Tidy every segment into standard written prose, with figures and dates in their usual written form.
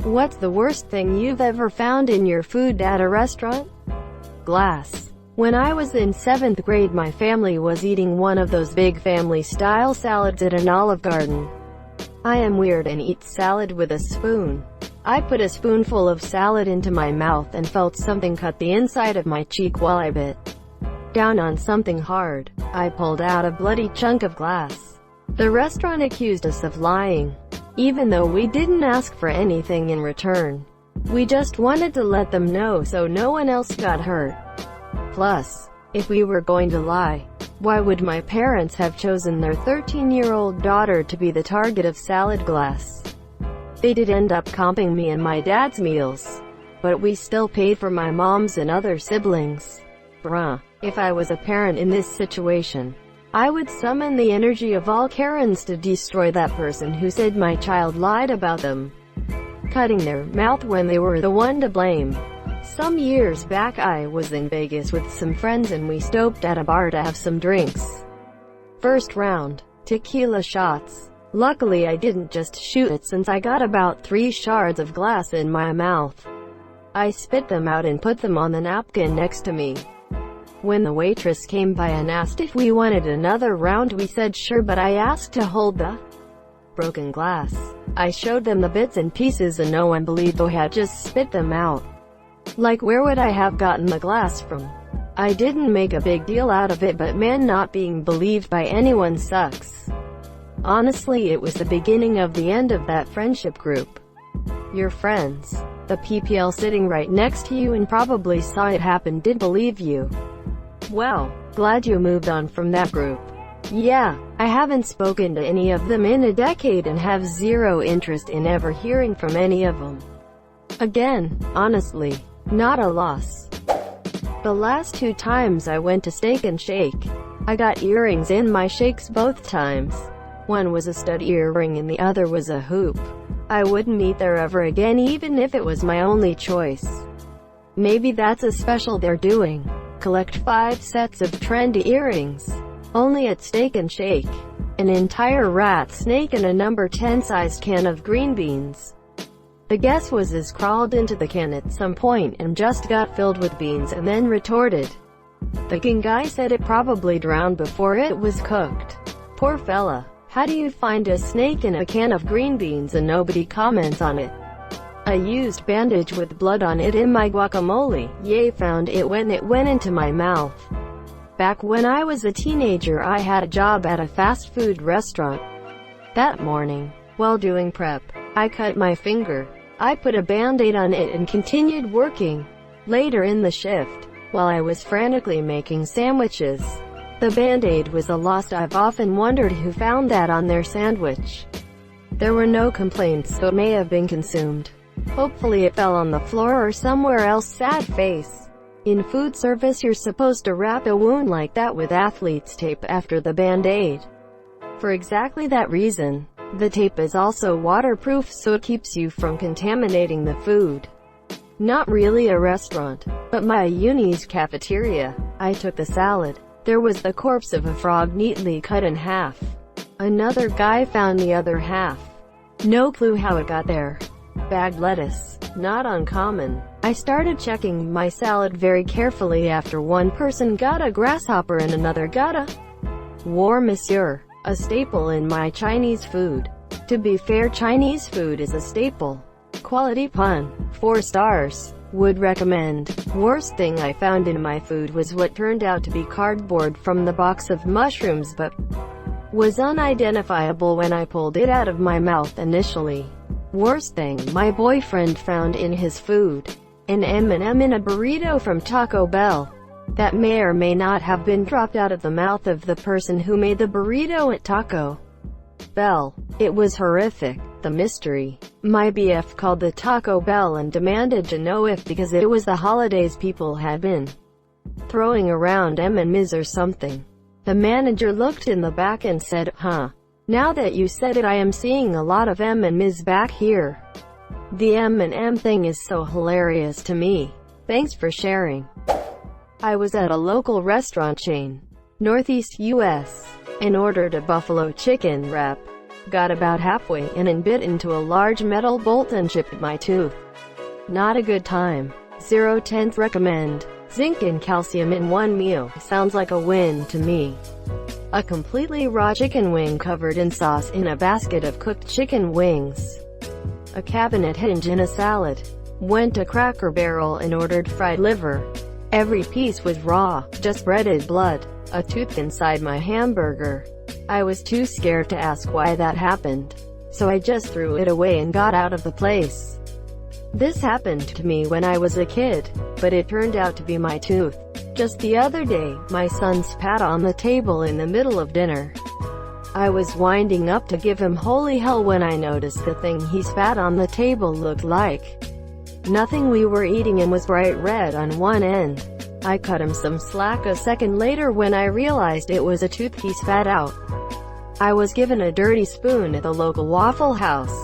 What's the worst thing you've ever found in your food at a restaurant? Glass. When I was in 7th grade, my family was eating one of those big family-style salads at an Olive Garden. I am weird and eat salad with a spoon. I put a spoonful of salad into my mouth and felt something cut the inside of my cheek while I bit down on something hard. I pulled out a bloody chunk of glass. The restaurant accused us of lying, even though we didn't ask for anything in return. We just wanted to let them know so no one else got hurt. Plus, if we were going to lie, why would my parents have chosen their 13-year-old daughter to be the target of salad glass? They did end up comping me and my dad's meals, but we still paid for my mom's and other siblings. Bruh. If I was a parent in this situation, I would summon the energy of all Karens to destroy that person who said my child lied about them cutting their mouth when they were the one to blame. Some years back I was in Vegas with some friends and we stopped at a bar to have some drinks. First round, tequila shots. Luckily I didn't just shoot it since I got about 3 shards of glass in my mouth. I spit them out and put them on the napkin next to me. When the waitress came by and asked if we wanted another round, we said sure, but I asked to hold the broken glass. I showed them the bits and pieces and no one believed I had just spit them out. Like, where would I have gotten the glass from? I didn't make a big deal out of it, but man, not being believed by anyone sucks. Honestly, it was the beginning of the end of that friendship group. Your friends, the PPL sitting right next to you and probably saw it happen, did believe you. Well, glad you moved on from that group. Yeah, I haven't spoken to any of them in a decade and have zero interest in ever hearing from any of them again. Honestly, not a loss. The last 2 times I went to Steak and Shake, I got earrings in my shakes both times. One was a stud earring and the other was a hoop. I wouldn't eat there ever again even if it was my only choice. Maybe that's a special they're doing. Collect 5 sets of trendy earrings. Only at Steak and Shake. An entire rat snake and a number 10 sized can of green beans. The guess was his crawled into the can at some point and just got filled with beans and then retorted. The king guy said it probably drowned before it was cooked. Poor fella. How do you find a snake in a can of green beans and nobody comments on it? I used bandage with blood on it in my guacamole. Yay, found it when it went into my mouth. Back when I was a teenager, I had a job at a fast food restaurant. That morning, while doing prep, I cut my finger. I put a band-aid on it and continued working. Later in the shift, while I was frantically making sandwiches, the band-aid was lost. I've often wondered who found that on their sandwich. There were no complaints, so it may have been consumed. Hopefully it fell on the floor or somewhere else. Sad face. In food service, you're supposed to wrap a wound like that with athlete's tape after the band-aid. For exactly that reason. The tape is also waterproof so it keeps you from contaminating the food. Not really a restaurant, but my uni's cafeteria. I took the salad. There was the corpse of a frog neatly cut in half. Another guy found the other half. No clue how it got there. Bagged lettuce. Not uncommon. I started checking my salad very carefully after one person got a grasshopper and another got a war monsieur, a staple in my Chinese food. To be fair, Chinese food is a staple. Quality pun. 4 stars. Would recommend. Worst thing I found in my food was what turned out to be cardboard from the box of mushrooms but was unidentifiable when I pulled it out of my mouth initially. Worst thing my boyfriend found in his food. An M&M in a burrito from Taco Bell. That may or may not have been dropped out of the mouth of the person who made the burrito at Taco Bell. It was horrific. The mystery. My BF called the Taco Bell and demanded to know if, because it was the holidays, people had been throwing around M&Ms or something. The manager looked in the back and said, "Huh. Now that you said it, I am seeing a lot of M&Ms back here." The M&M thing is so hilarious to me. Thanks for sharing. I was at a local restaurant chain, Northeast US, and ordered a buffalo chicken wrap. Got about halfway in and bit into a large metal bolt and chipped my tooth. Not a good time. 0/10 recommend. Zinc and calcium in one meal. Sounds like a win to me. A completely raw chicken wing covered in sauce in a basket of cooked chicken wings. A cabinet hinge in a salad. Went to Cracker Barrel and ordered fried liver. Every piece was raw, just breaded blood. A tooth inside my hamburger. I was too scared to ask why that happened, so I just threw it away and got out of the place. This happened to me when I was a kid, but it turned out to be my tooth. Just the other day, my son spat on the table in the middle of dinner. I was winding up to give him holy hell when I noticed the thing he spat on the table looked like nothing we were eating and was bright red on one end. I cut him some slack a second later when I realized it was a tooth he spat out. I was given a dirty spoon at the local Waffle House.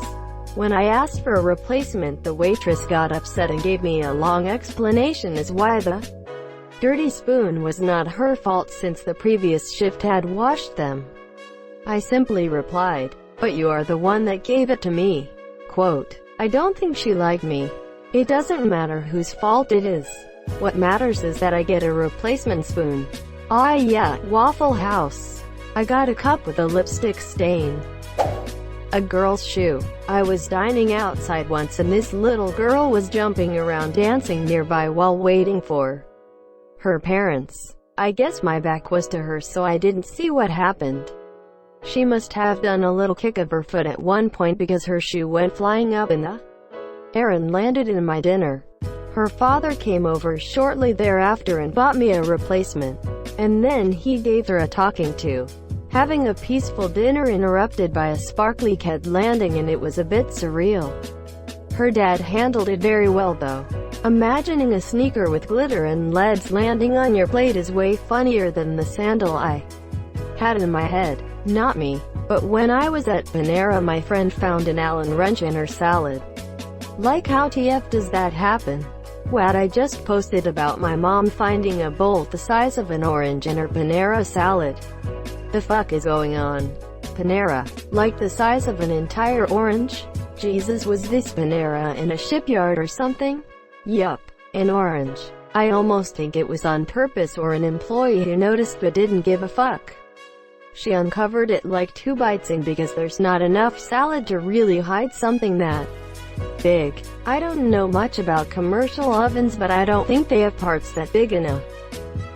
When I asked for a replacement, the waitress got upset and gave me a long explanation as why the dirty spoon was not her fault since the previous shift had washed them. I simply replied, "But you are the one that gave it to me." Quote, "I don't think she liked me. It doesn't matter whose fault it is. What matters is that I get a replacement spoon." Ah yeah, Waffle House. I got a cup with a lipstick stain. A girl's shoe. I was dining outside once and this little girl was jumping around dancing nearby while waiting for her parents. I guess my back was to her so I didn't see what happened. She must have done a little kick of her foot at one point because her shoe went flying up in the air and landed in my dinner. Her father came over shortly thereafter and bought me a replacement. And then he gave her a talking to. Having a peaceful dinner interrupted by a sparkly kid landing, and it was a bit surreal. Her dad handled it very well though. Imagining a sneaker with glitter and LEDs landing on your plate is way funnier than the sandal I had in my head. Not me. But when I was at Panera, my friend found an Allen wrench in her salad. Like, how TF does that happen? What I just posted about my mom finding a bolt the size of an orange in her Panera salad. The fuck is going on? Panera, like the size of an entire orange? Jesus, was this Panera in a shipyard or something? Yup, an orange. I almost think it was on purpose or an employee who noticed but didn't give a fuck. She uncovered it like 2 bites in because there's not enough salad to really hide something that big. I don't know much about commercial ovens, but I don't think they have parts that big enough.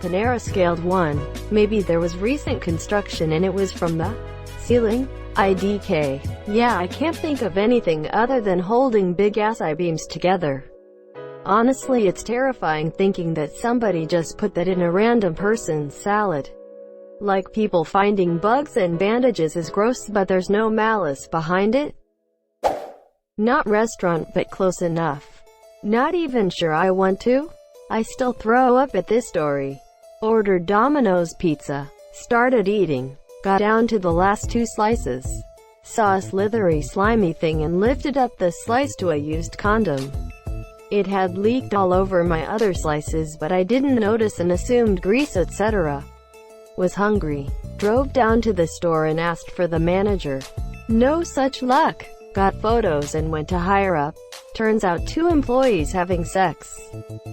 Panera scaled 1. Maybe there was recent construction and it was from the ceiling? IDK. Yeah, I can't think of anything other than holding big ass I-beams together. Honestly, it's terrifying thinking that somebody just put that in a random person's salad. Like, people finding bugs and bandages is gross, but there's no malice behind it? Not restaurant, but close enough. Not even sure I want to? I still throw up at this story. Ordered Domino's pizza. Started eating. Got down to the last 2 slices. Saw a slithery, slimy thing and lifted up the slice to a used condom. It had leaked all over my other slices, but I didn't notice and assumed grease, etc. Was hungry. Drove down to the store and asked for the manager. No such luck. Got photos and went to higher up. Turns out 2 employees having sex.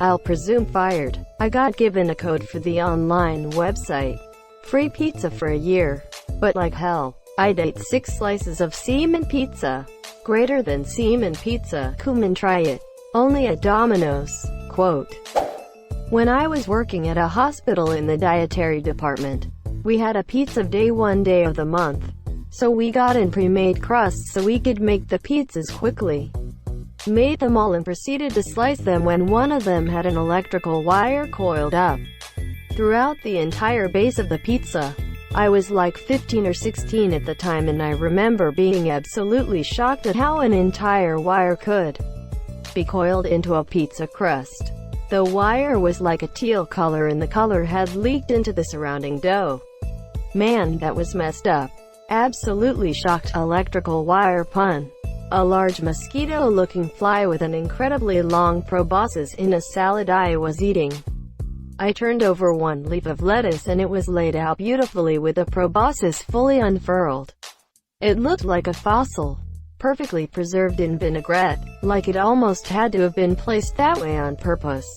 I'll presume fired. I got given a code for the online website. Free pizza for a year. But like hell, I'd ate 6 slices of semen pizza. Greater than semen pizza. Come and try it. Only at Domino's. Quote. When I was working at a hospital in the dietary department, we had a pizza day one day of the month. So we got in pre-made crusts so we could make the pizzas quickly. Made them all and proceeded to slice them when one of them had an electrical wire coiled up throughout the entire base of the pizza. I was like 15 or 16 at the time, and I remember being absolutely shocked at how an entire wire could be coiled into a pizza crust. The wire was like a teal color and the color had leaked into the surrounding dough. Man, that was messed up. Absolutely shocked. Electrical wire pun. A large mosquito-looking fly with an incredibly long proboscis in a salad I was eating. I turned over 1 leaf of lettuce and it was laid out beautifully with the proboscis fully unfurled. It looked like a fossil, perfectly preserved in vinaigrette, like it almost had to have been placed that way on purpose.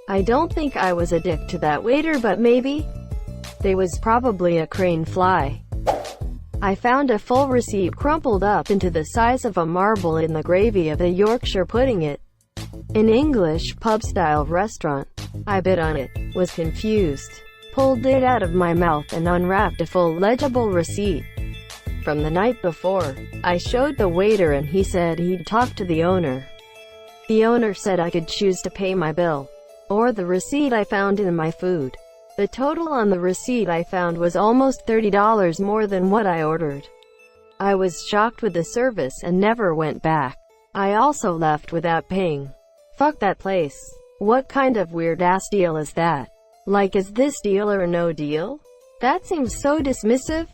I don't think I was a dick to that waiter, but maybe. They was probably a crane fly. I found a full receipt crumpled up into the size of a marble in the gravy of a Yorkshire pudding at an English pub-style restaurant. I bit on it, was confused, pulled it out of my mouth and unwrapped a full legible receipt from the night before. I showed the waiter and he said he'd talk to the owner. The owner said I could choose to pay my bill or the receipt I found in my food. The total on the receipt I found was almost $30 more than what I ordered. I was shocked with the service and never went back. I also left without paying. Fuck that place. What kind of weird-ass deal is that? Like, is this deal or no deal? That seems so dismissive.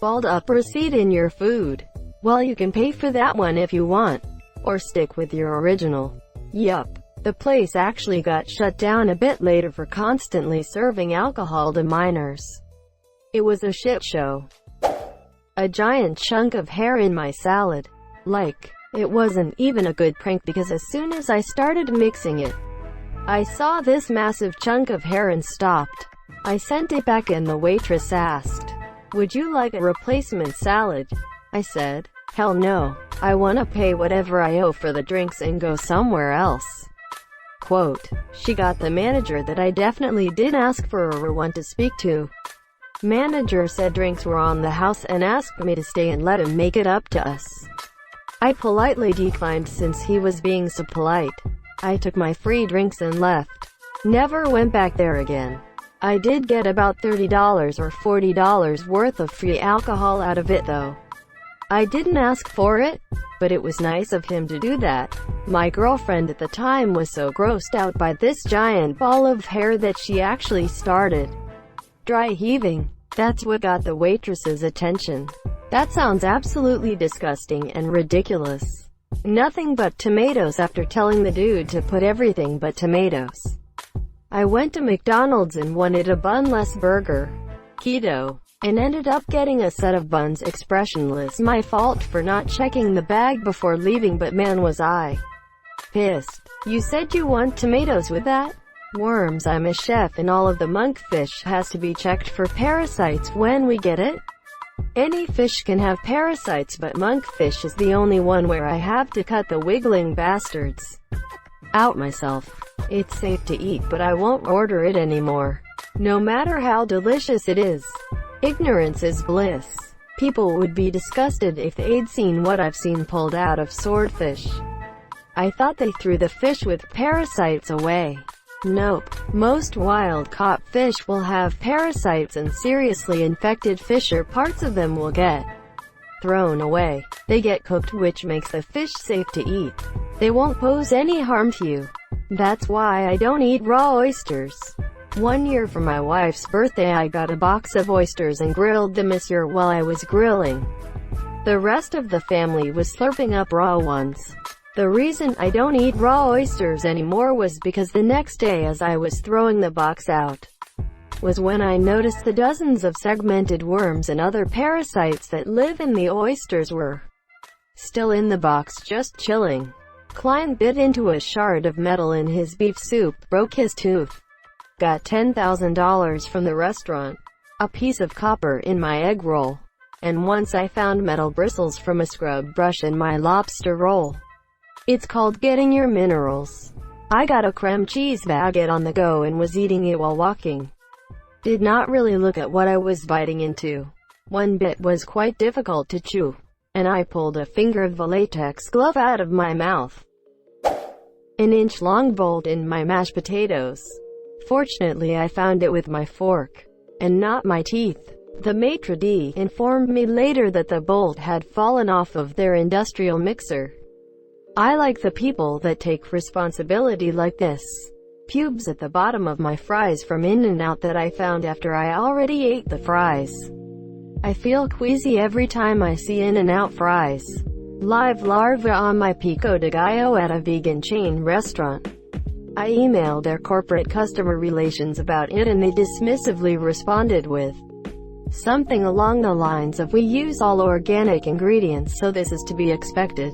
Balled up receipt in your food. Well, you can pay for that one if you want. Or stick with your original. Yup. The place actually got shut down a bit later for constantly serving alcohol to minors. It was a shit show. A giant chunk of hair in my salad. Like, it wasn't even a good prank because as soon as I started mixing it, I saw this massive chunk of hair and stopped. I sent it back and the waitress asked, "Would you like a replacement salad?" I said, "Hell no. I wanna pay whatever I owe for the drinks and go somewhere else." Quote, she got the manager that I definitely did ask for or want to speak to. Manager said drinks were on the house and asked me to stay and let him make it up to us. I politely declined since he was being so polite. I took my free drinks and left. Never went back there again. I did get about $30 or $40 worth of free alcohol out of it though. I didn't ask for it, but it was nice of him to do that. My girlfriend at the time was so grossed out by this giant ball of hair that she actually started dry heaving. That's what got the waitress's attention. That sounds absolutely disgusting and ridiculous. Nothing but tomatoes after telling the dude to put everything but tomatoes. I went to McDonald's and wanted a bun-less burger, keto, and ended up getting a set of buns. Expressionless. My fault for not checking the bag before leaving, but man was I pissed. You said you want tomatoes with that? Worms. I'm a chef and all of the monkfish has to be checked for parasites when we get it. Any fish can have parasites, but monkfish is the only one where I have to cut the wiggling bastards out myself. It's safe to eat, but I won't order it anymore, no matter how delicious it is. Ignorance is bliss. People would be disgusted if they'd seen what I've seen pulled out of swordfish. I thought they threw the fish with parasites away. Nope. Most wild-caught fish will have parasites and seriously infected fish or parts of them will get thrown away. They get cooked, which makes the fish safe to eat. They won't pose any harm to you. That's why I don't eat raw oysters. One year for my wife's birthday I got a box of oysters and grilled them this year while I was grilling. The rest of the family was slurping up raw ones. The reason I don't eat raw oysters anymore was because the next day as I was throwing the box out was when I noticed the dozens of segmented worms and other parasites that live in the oysters were still in the box, just chilling. Client bit into a shard of metal in his beef soup, broke his tooth. Got $10,000 from the restaurant. A piece of copper in my egg roll. And once I found metal bristles from a scrub brush in my lobster roll. It's called getting your minerals. I got a creme cheese baguette on the go and was eating it while walking. Did not really look at what I was biting into. One bit was quite difficult to chew, and I pulled a finger of a latex glove out of my mouth. An inch-long bolt in my mashed potatoes. Fortunately, I found it with my fork, and not my teeth. The maitre d' informed me later that the bolt had fallen off of their industrial mixer. I like the people that take responsibility like this. Pubes at the bottom of my fries from In-N-Out that I found after I already ate the fries. I feel queasy every time I see In-N-Out fries. Live larvae on my pico de gallo at a vegan chain restaurant. I emailed their corporate customer relations about it and they dismissively responded with, Something along the lines of, "We use all organic ingredients, so this is to be expected."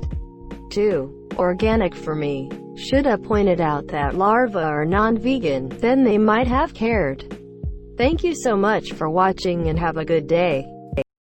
2. Organic for me. Should have pointed out that larvae are non-vegan, then they might have cared. Thank you so much for watching and have a good day.